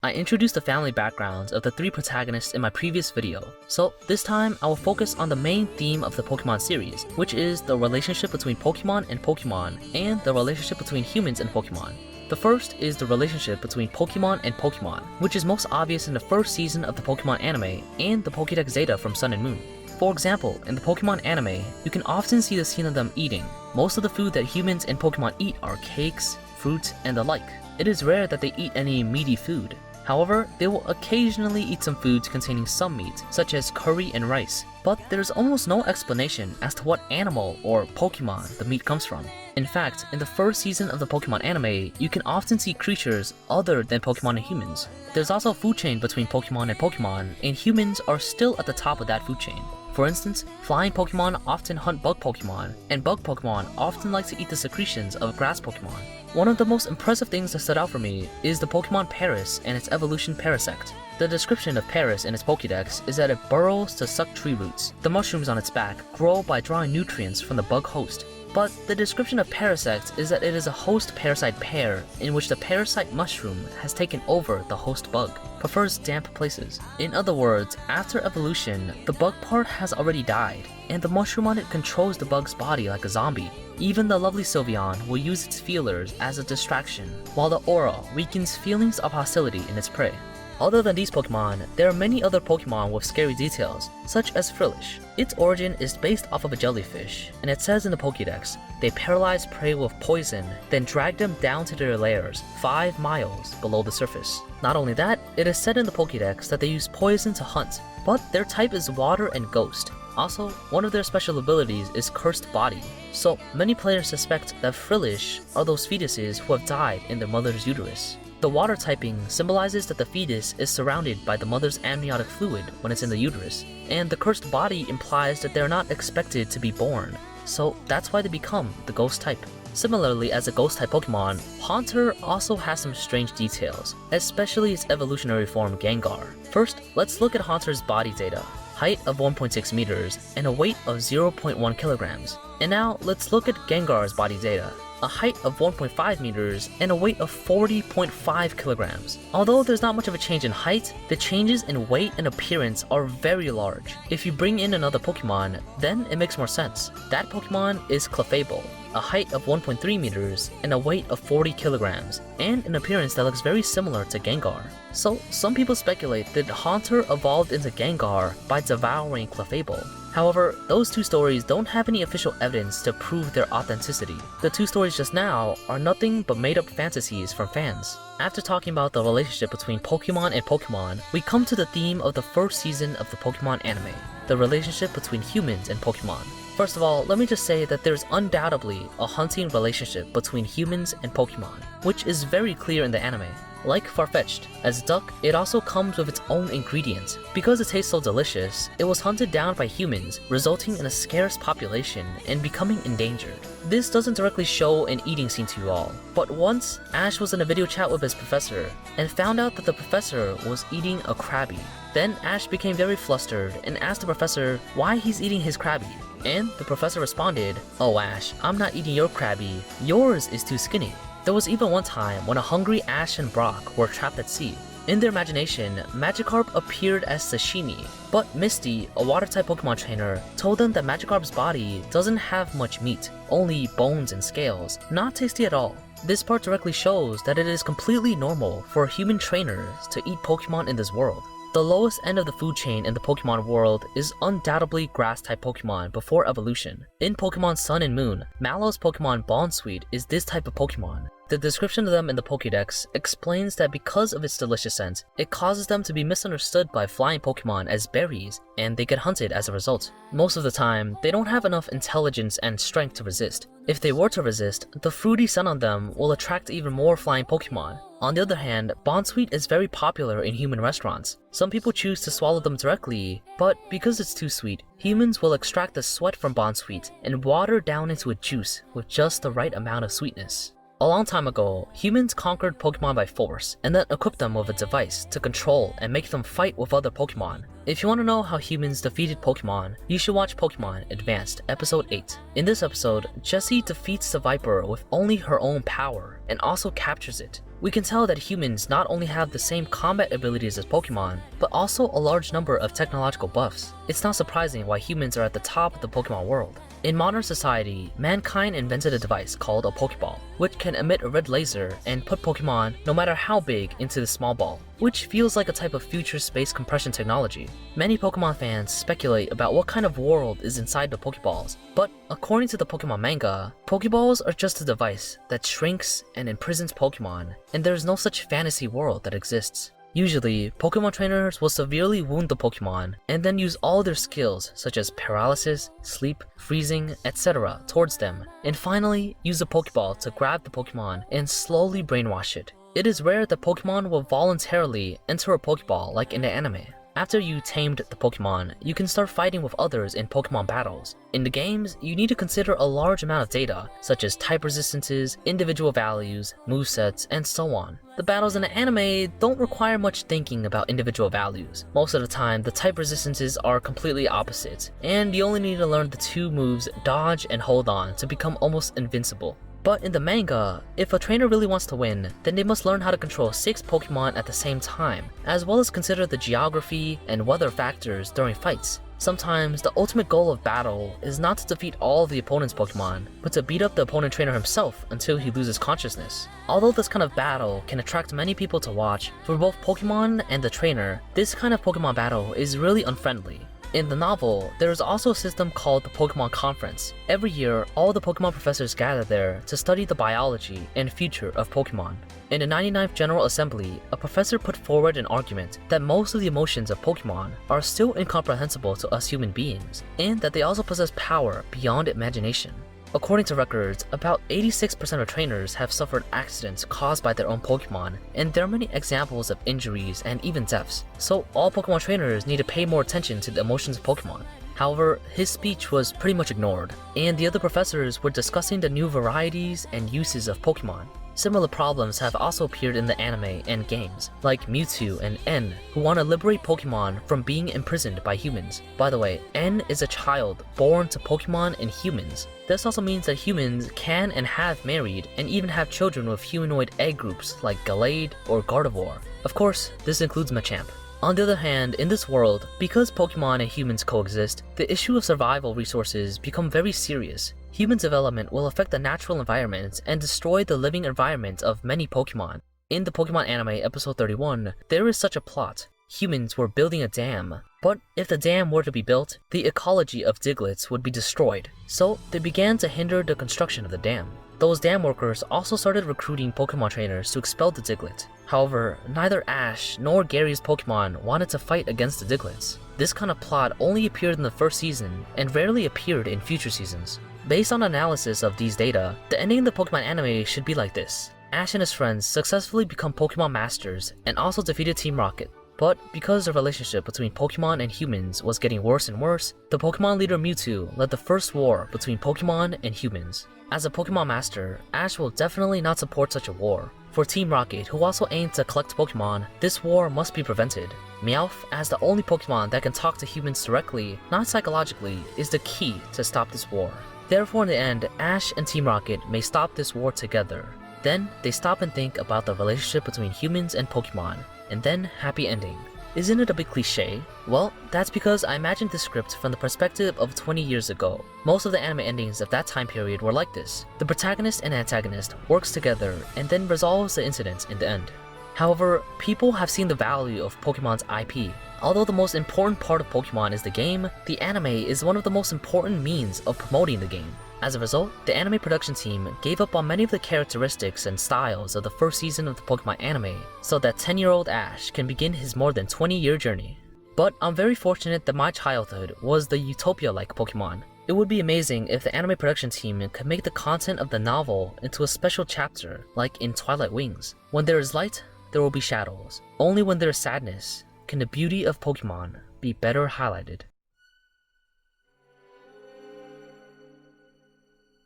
I introduced the family backgrounds of the three protagonists in my previous video, so this time I will focus on the main theme of the Pokemon series, which is the relationship between Pokemon and Pokemon, and the relationship between humans and Pokemon. The first is the relationship between Pokemon and Pokemon, which is most obvious in the first season of the Pokemon anime and the Pokédex data from Sun and Moon. For example, in the Pokemon anime, you can often see the scene of them eating. Most of the food that humans and Pokemon eat are cakes, fruit, and the like. It is rare that they eat any meaty food. However, they will occasionally eat some foods containing some meat, such as curry and rice, but there's almost no explanation as to what animal or Pokemon the meat comes from. In fact, in the first season of the Pokemon anime, you can often see creatures other than Pokemon and humans. There's also a food chain between Pokemon and Pokemon, and humans are still at the top of that food chain. For instance, flying Pokemon often hunt bug Pokemon, and bug Pokemon often like to eat the secretions of grass Pokemon. One of the most impressive things that stood out for me is the Pokemon Paris and its evolution Parasect. The description of Paris in its Pokédex is that it burrows to suck tree roots. The mushrooms on its back grow by drawing nutrients from the bug host. But the description of Parasect is that it is a host-parasite pair in which the parasite mushroom has taken over the host bug, prefers damp places. In other words, after evolution, the bug part has already died, and the mushroom on it controls the bug's body like a zombie. Even the lovely Sylveon will use its feelers as a distraction, while the aura weakens feelings of hostility in its prey. Other than these Pokemon, there are many other Pokemon with scary details, such as Frillish. Its origin is based off of a jellyfish, and it says in the Pokédex, they paralyze prey with poison, then drag them down to their lairs 5 miles below the surface. Not only that, it is said in the Pokédex that they use poison to hunt, but their type is water and ghost. Also, one of their special abilities is Cursed Body, so many players suspect that Frillish are those fetuses who have died in their mother's uterus. The water typing symbolizes that the fetus is surrounded by the mother's amniotic fluid when it's in the uterus, and the cursed body implies that they're not expected to be born, so that's why they become the ghost type. Similarly, as a ghost type Pokemon, Haunter also has some strange details, especially its evolutionary form Gengar. First, let's look at Haunter's body data. Height of 1.6 meters and a weight of 0.1 kilograms. And now let's look at Gengar's body data. A height of 1.5 meters and a weight of 40.5 kilograms. Although there's not much of a change in height, the changes in weight and appearance are very large. If you bring in another Pokemon, then it makes more sense. That Pokemon is Clefable, a height of 1.3 meters and a weight of 40 kilograms, and an appearance that looks very similar to Gengar. So some people speculate that Haunter evolved into Gengar by devouring Clefable. However, those two stories don't have any official evidence to prove their authenticity. The two stories just now are nothing but made-up fantasies from fans. After talking about the relationship between Pokemon and Pokemon, we come to the theme of the first season of the Pokemon anime, the relationship between humans and Pokemon. First of all, let me just say that there's undoubtedly a hunting relationship between humans and Pokemon, which is very clear in the anime. Like Farfetch'd, as duck, it also comes with its own ingredients. Because it tastes so delicious, it was hunted down by humans, resulting in a scarce population and becoming endangered. This doesn't directly show an eating scene to you all, but once, Ash was in a video chat with his professor and found out that the professor was eating a Krabby. Then Ash became very flustered and asked the professor why he's eating his Krabby. And the professor responded, "Oh Ash, I'm not eating your Krabby, yours is too skinny." There was even one time when a hungry Ash and Brock were trapped at sea. In their imagination, Magikarp appeared as sashimi, but Misty, a water-type Pokemon trainer, told them that Magikarp's body doesn't have much meat, only bones and scales, not tasty at all. This part directly shows that it is completely normal for human trainers to eat Pokemon in this world. The lowest end of the food chain in the Pokemon world is undoubtedly grass-type Pokemon before evolution. In Pokemon Sun and Moon, Mallow's Pokemon Bonsweet is this type of Pokemon. The description of them in the Pokédex explains that because of its delicious scent, it causes them to be misunderstood by flying Pokemon as berries, and they get hunted as a result. Most of the time, they don't have enough intelligence and strength to resist. If they were to resist, the fruity scent on them will attract even more flying Pokemon. On the other hand, Bonsweet is very popular in human restaurants. Some people choose to swallow them directly, but because it's too sweet, humans will extract the sweat from Bonsweet and water down into a juice with just the right amount of sweetness. A long time ago, humans conquered Pokemon by force and then equipped them with a device to control and make them fight with other Pokemon. If you want to know how humans defeated Pokemon, you should watch Pokemon Advanced Episode 8. In this episode, Jessie defeats the Viper with only her own power and also captures it. We can tell that humans not only have the same combat abilities as Pokemon, but also a large number of technological buffs. It's not surprising why humans are at the top of the Pokemon world. In modern society, mankind invented a device called a Pokeball, which can emit a red laser and put Pokemon, no matter how big, into the small ball, which feels like a type of future space compression technology. Many Pokemon fans speculate about what kind of world is inside the Pokeballs, but according to the Pokemon manga, Pokeballs are just a device that shrinks and imprisons Pokemon, and there is no such fantasy world that exists. Usually, Pokemon trainers will severely wound the Pokemon and then use all their skills such as paralysis, sleep, freezing, etc. towards them, and finally use a Pokeball to grab the Pokemon and slowly brainwash it. It is rare that Pokemon will voluntarily enter a Pokeball like in the anime. After you tamed the Pokemon, you can start fighting with others in Pokemon battles. In the games, you need to consider a large amount of data, such as type resistances, individual values, movesets, and so on. The battles in the anime don't require much thinking about individual values. Most of the time, the type resistances are completely opposite, and you only need to learn the two moves Dodge and Hold On to become almost invincible. But in the manga, if a trainer really wants to win, then they must learn how to control 6 Pokemon at the same time, as well as consider the geography and weather factors during fights. Sometimes, the ultimate goal of battle is not to defeat all of the opponent's Pokemon, but to beat up the opponent trainer himself until he loses consciousness. Although this kind of battle can attract many people to watch, for both Pokemon and the trainer, this kind of Pokemon battle is really unfriendly. In the novel, there is also a system called the Pokemon Conference. Every year, all the Pokemon professors gather there to study the biology and future of Pokemon. In the 99th General Assembly, a professor put forward an argument that most of the emotions of Pokemon are still incomprehensible to us human beings, and that they also possess power beyond imagination. According to records, about 86% of trainers have suffered accidents caused by their own Pokemon, and there are many examples of injuries and even deaths, so all Pokemon trainers need to pay more attention to the emotions of Pokemon. However, his speech was pretty much ignored, and the other professors were discussing the new varieties and uses of Pokemon. Similar problems have also appeared in the anime and games, like Mewtwo and N, who want to liberate Pokemon from being imprisoned by humans. By the way, N is a child born to Pokemon and humans. This also means that humans can and have married and even have children with humanoid egg groups like Gallade or Gardevoir. Of course, this includes Machamp. On the other hand, in this world, because Pokemon and humans coexist, the issue of survival resources become very serious. Human development will affect the natural environment and destroy the living environment of many Pokemon. In the Pokemon anime episode 31, there is such a plot. Humans were building a dam, but if the dam were to be built, the ecology of Digletts would be destroyed, so they began to hinder the construction of the dam. Those dam workers also started recruiting Pokemon trainers to expel the Diglett. However, neither Ash nor Gary's Pokemon wanted to fight against the Digletts. This kind of plot only appeared in the first season and rarely appeared in future seasons. Based on analysis of these data, the ending of the Pokemon anime should be like this. Ash and his friends successfully become Pokemon Masters and also defeated Team Rocket. But because the relationship between Pokemon and humans was getting worse and worse, the Pokemon leader Mewtwo led the first war between Pokemon and humans. As a Pokemon Master, Ash will definitely not support such a war. For Team Rocket, who also aim to collect Pokemon, this war must be prevented. Meowth, as the only Pokemon that can talk to humans directly, not psychologically, is the key to stop this war. Therefore, in the end, Ash and Team Rocket may stop this war together. Then, they stop and think about the relationship between humans and Pokemon, and then happy ending. Isn't it a bit cliche? Well, that's because I imagined this script from the perspective of 20 years ago. Most of the anime endings of that time period were like this. The protagonist and antagonist works together and then resolves the incident in the end. However, people have seen the value of Pokemon's IP. Although the most important part of Pokemon is the game, the anime is one of the most important means of promoting the game. As a result, the anime production team gave up on many of the characteristics and styles of the first season of the Pokemon anime, so that 10-year-old Ash can begin his more than 20-year journey. But I'm very fortunate that my childhood was the Utopia-like Pokemon. It would be amazing if the anime production team could make the content of the novel into a special chapter, like in Twilight Wings. When there is light, there will be shadows. Only when there is sadness can the beauty of Pokemon be better highlighted.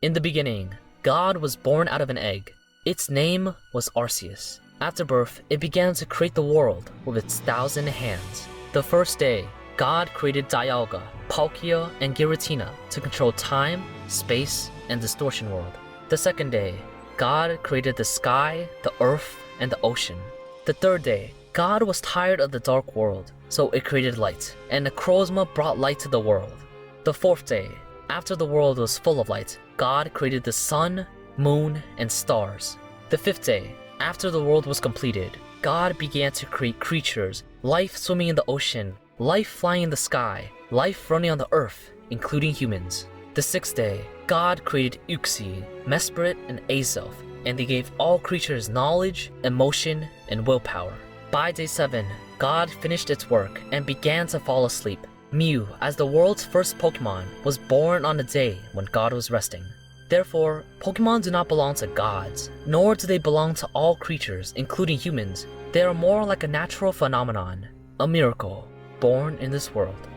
In the beginning, God was born out of an egg. Its name was Arceus. After birth, it began to create the world with its 1,000 hands. The first day, God created Dialga, Palkia, and Giratina to control time, space, and distortion world. The second day, God created the sky, the earth, and the ocean. The third day, God was tired of the dark world, so it created light, and Necrozma brought light to the world. The fourth day, after the world was full of light, God created the sun, moon, and stars. The fifth day, after the world was completed, God began to create creatures, life swimming in the ocean, life flying in the sky, life running on the earth, including humans. The sixth day, God created Uxie, Mesprit, and Azelf, and they gave all creatures knowledge, emotion, and willpower. By day 7, God finished its work and began to fall asleep. Mew, as the world's first Pokemon, was born on the day when God was resting. Therefore, Pokemon do not belong to gods, nor do they belong to all creatures, including humans. They are more like a natural phenomenon, a miracle, born in this world.